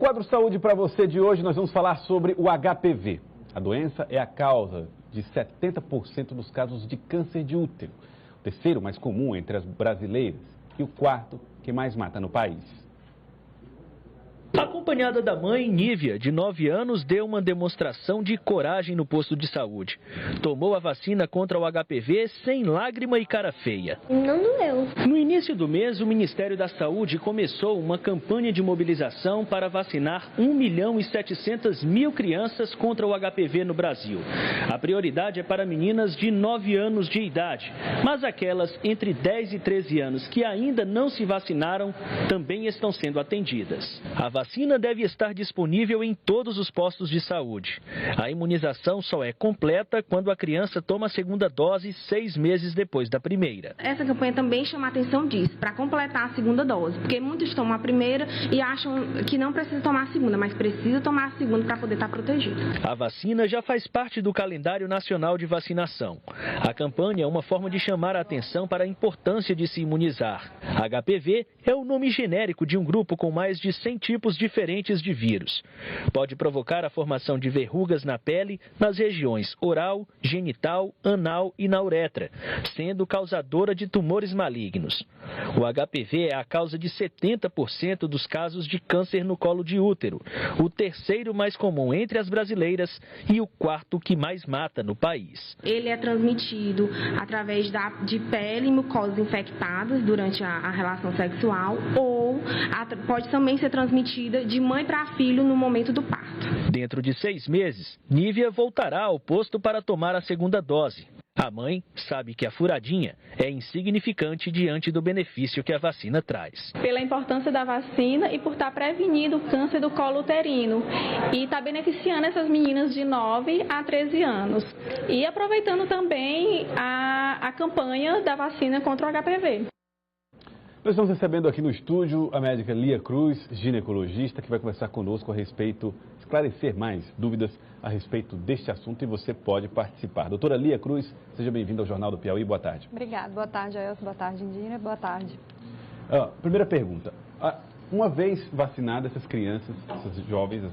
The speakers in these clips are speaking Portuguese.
quadro Saúde para você de hoje, nós vamos falar sobre o HPV. A doença é a causa de 70% dos casos de câncer de útero. O terceiro mais comum entre as brasileiras e o quarto que mais mata no país. Acompanhada da mãe, Nívia, de 9 anos, deu uma demonstração de coragem no posto de saúde. Tomou a vacina contra o HPV sem lágrima e cara feia. Não doeu. No início do mês, o Ministério da Saúde começou uma campanha de mobilização para vacinar 1.700.000 crianças contra o HPV no Brasil. A prioridade é para meninas de 9 anos de idade, mas aquelas entre 10 e 13 anos que ainda não se vacinaram também estão sendo atendidas. A vacina deve estar disponível em todos os postos de saúde. A imunização só é completa quando a criança toma a segunda dose 6 meses depois da primeira. Essa campanha também chama a atenção disso, para completar a segunda dose, porque muitos tomam a primeira e acham que não precisa tomar a segunda, mas precisa tomar a segunda para poder estar protegido. A vacina já faz parte do calendário nacional de vacinação. A campanha é uma forma de chamar a atenção para a importância de se imunizar. HPV é o nome genérico de um grupo com mais de 100 tipos diferentes de vírus. Pode provocar a formação de verrugas na pele nas regiões oral, genital, anal e na uretra, sendo causadora de tumores malignos. O HPV é a causa de 70% dos casos de câncer no colo de útero, o terceiro mais comum entre as brasileiras e o quarto que mais mata no país. Ele é transmitido através de pele e mucosas infectadas durante a relação sexual ou pode também ser transmitida de mãe para filho no momento do parto. Dentro de 6 meses, Nívia voltará ao posto para tomar a segunda dose. A mãe sabe que a furadinha é insignificante diante do benefício que a vacina traz. Pela importância da vacina e por estar prevenindo o câncer do colo uterino e estar beneficiando essas meninas de 9 a 13 anos. E aproveitando também a campanha da vacina contra o HPV. Nós estamos recebendo aqui no estúdio a médica Lia Cruz, ginecologista, que vai conversar conosco a respeito, esclarecer mais dúvidas a respeito deste assunto e você pode participar. Doutora Lia Cruz, seja bem-vinda ao Jornal do Piauí, boa tarde. Obrigada, boa tarde, Ailson, boa tarde, Indira, boa tarde. Primeira pergunta, uma vez vacinadas essas crianças, essas jovens,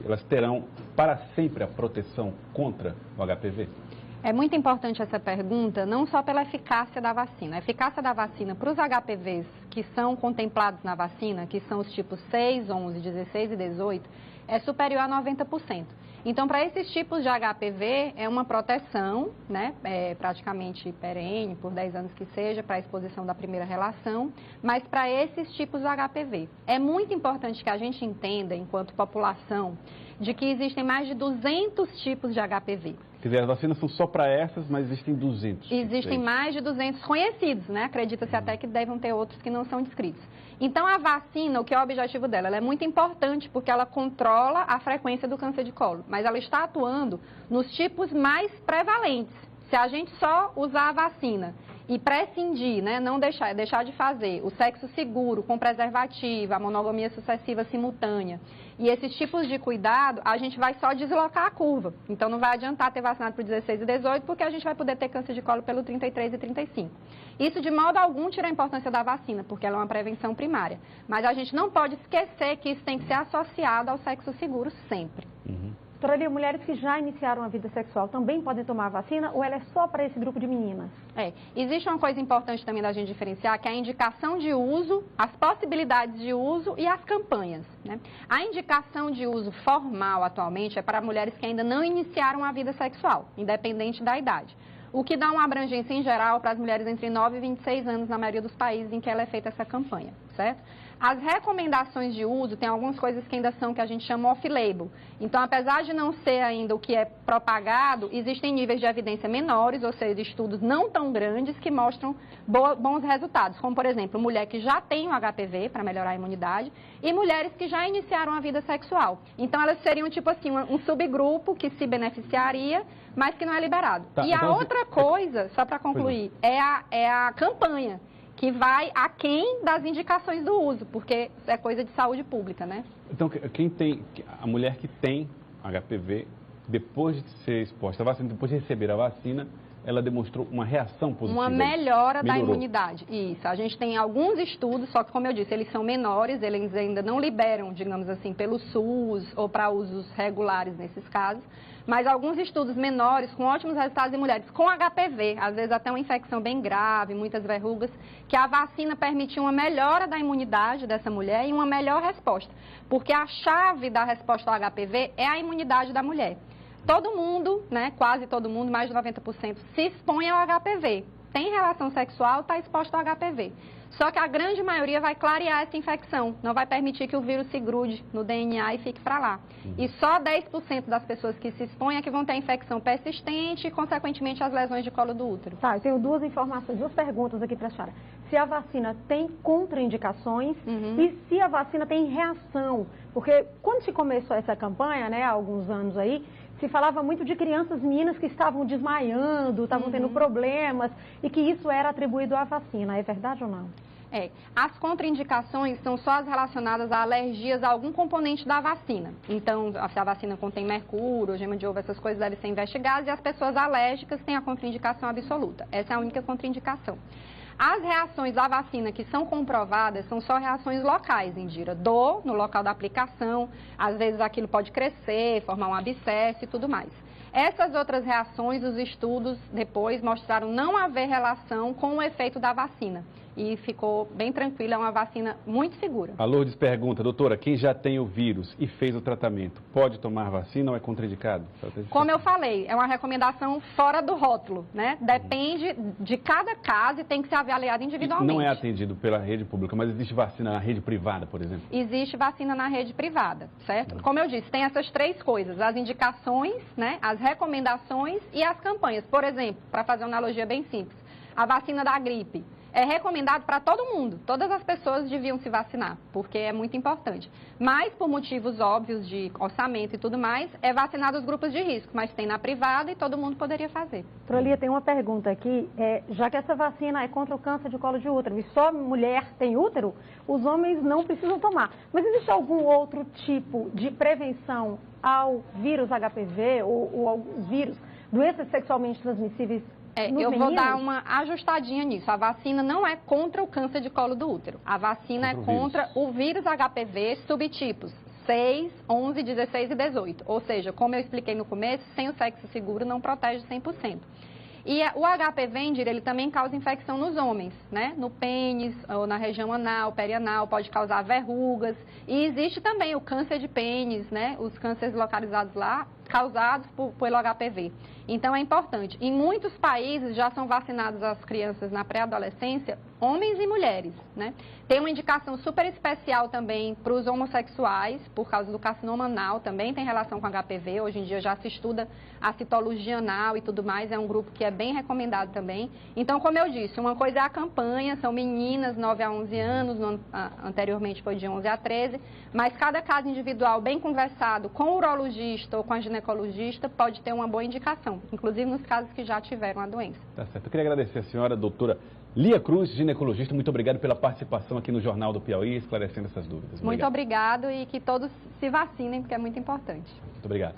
elas terão para sempre a proteção contra o HPV? É muito importante essa pergunta, não só pela eficácia da vacina. A eficácia da vacina para os HPVs que são contemplados na vacina, que são os tipos 6, 11, 16 e 18, é superior a 90%. Então, para esses tipos de HPV, é uma proteção, né, praticamente perene, por 10 anos que seja, para a exposição da primeira relação, mas para esses tipos de HPV. É muito importante que a gente entenda, enquanto população, de que existem mais de 200 tipos de HPV. Quer dizer, as vacinas são só para essas, mas existem 200. Existem mais de 200 conhecidos, né? Acredita-se até que devem ter outros que não são descritos. Então, a vacina, o que é o objetivo dela? Ela é muito importante porque ela controla a frequência do câncer de colo, mas ela está atuando nos tipos mais prevalentes. Se a gente só usar a vacina e prescindir, né, não deixar de fazer o sexo seguro com preservativo, a monogamia sucessiva simultânea e esses tipos de cuidado, a gente vai só deslocar a curva. Então, não vai adiantar ter vacinado por 16 e 18, porque a gente vai poder ter câncer de colo pelo 33 e 35. Isso, de modo algum, tira a importância da vacina, porque ela é uma prevenção primária. Mas a gente não pode esquecer que isso tem que ser associado ao sexo seguro sempre. Doutora Lia, mulheres que já iniciaram a vida sexual também podem tomar a vacina ou ela é só para esse grupo de meninas? Existe uma coisa importante também da gente diferenciar, que é a indicação de uso, as possibilidades de uso e as campanhas, né? A indicação de uso formal atualmente é para mulheres que ainda não iniciaram a vida sexual, independente da idade. O que dá uma abrangência em geral para as mulheres entre 9 e 26 anos na maioria dos países em que ela é feita essa campanha, certo? As recomendações de uso, tem algumas coisas que ainda são que a gente chama off-label. Então, apesar de não ser ainda o que é propagado, existem níveis de evidência menores, ou seja, estudos não tão grandes que mostram bons resultados. Como, por exemplo, mulher que já tem o HPV para melhorar a imunidade e mulheres que já iniciaram a vida sexual. Então, elas seriam tipo assim, um subgrupo que se beneficiaria, mas que não é liberado. Tá, e então, a outra coisa, só para concluir, é a campanha, que vai aquém das indicações do uso, porque é coisa de saúde pública, né? Então, a mulher que tem HPV, depois de ser exposta à vacina, depois de receber a vacina, ela demonstrou uma reação positiva. Uma melhora da Melhorou. imunidade. Isso. A gente tem alguns estudos, só que, como eu disse, eles são menores, eles ainda não liberam, digamos assim, pelo SUS ou para usos regulares nesses casos. Mas alguns estudos menores, com ótimos resultados em mulheres com HPV, às vezes até uma infecção bem grave, muitas verrugas, que a vacina permitiu uma melhora da imunidade dessa mulher e uma melhor resposta. Porque a chave da resposta ao HPV é a imunidade da mulher. Todo mundo, né, quase todo mundo, mais de 90%, se expõe ao HPV. Tem relação sexual, está exposto ao HPV. Só que a grande maioria vai clarear essa infecção, não vai permitir que o vírus se grude no DNA e fique para lá. E só 10% das pessoas que se expõem é que vão ter a infecção persistente e, consequentemente, as lesões de colo do útero. Tá, eu tenho duas informações, duas perguntas aqui para a senhora. Se a vacina tem contraindicações e se a vacina tem reação. Porque quando se começou essa campanha, né, há alguns anos aí, se falava muito de crianças meninas que estavam desmaiando, estavam tendo problemas e que isso era atribuído à vacina. É verdade ou não? As contraindicações são só as relacionadas a alergias a algum componente da vacina. Então, se a vacina contém mercúrio, gema de ovo, essas coisas devem ser investigadas e as pessoas alérgicas têm a contraindicação absoluta. Essa é a única contraindicação. As reações à vacina que são comprovadas são só reações locais, Indira. Dor no local da aplicação, às vezes aquilo pode crescer, formar um abscesso e tudo mais. Essas outras reações, os estudos depois mostraram não haver relação com o efeito da vacina. E ficou bem tranquilo, é uma vacina muito segura. A Lourdes pergunta, doutora, quem já tem o vírus e fez o tratamento, pode tomar vacina ou é contraindicado? Como eu falei, é uma recomendação fora do rótulo, né? Depende de cada caso e tem que ser avaliado individualmente. Não é atendido pela rede pública, mas existe vacina na rede privada, por exemplo? Existe vacina na rede privada, certo? Como eu disse, tem essas três coisas, as indicações, né? As recomendações e as campanhas. Por exemplo, para fazer uma analogia bem simples, a vacina da gripe. É recomendado para todo mundo, todas as pessoas deviam se vacinar, porque é muito importante. Mas, por motivos óbvios de orçamento e tudo mais, é vacinado os grupos de risco, mas tem na privada e todo mundo poderia fazer. Doutora Lia, tem uma pergunta aqui, já que essa vacina é contra o câncer de colo de útero e só mulher tem útero, os homens não precisam tomar. Mas existe algum outro tipo de prevenção ao vírus HPV ou ao vírus, doenças sexualmente transmissíveis? Eu vou dar uma ajustadinha nisso. A vacina não é contra o câncer de colo do útero. A vacina é contra o vírus HPV subtipos 6, 11, 16 e 18. Ou seja, como eu expliquei no começo, sem o sexo seguro não protege 100%. E o HPV, ele também causa infecção nos homens, né? No pênis, ou na região anal, perianal, pode causar verrugas. E existe também o câncer de pênis, né? Os cânceres localizados lá, causados pelo HPV. Então, é importante. Em muitos países já são vacinadas as crianças na pré-adolescência, homens e mulheres, né? Tem uma indicação super especial também para os homossexuais, por causa do carcinoma anal, também tem relação com HPV. Hoje em dia já se estuda a citologia anal e tudo mais, é um grupo que é bem recomendado também. Então, como eu disse, uma coisa é a campanha, são meninas 9 a 11 anos, anteriormente foi de 11 a 13, mas cada caso individual bem conversado com o urologista ou com a ginecologista pode ter uma boa indicação, inclusive nos casos que já tiveram a doença. Tá certo. Eu queria agradecer a senhora, doutora Lia Cruz, ginecologista. Muito obrigado pela participação aqui no Jornal do Piauí, esclarecendo essas dúvidas. Muito obrigado e que todos se vacinem, porque é muito importante. Muito obrigado.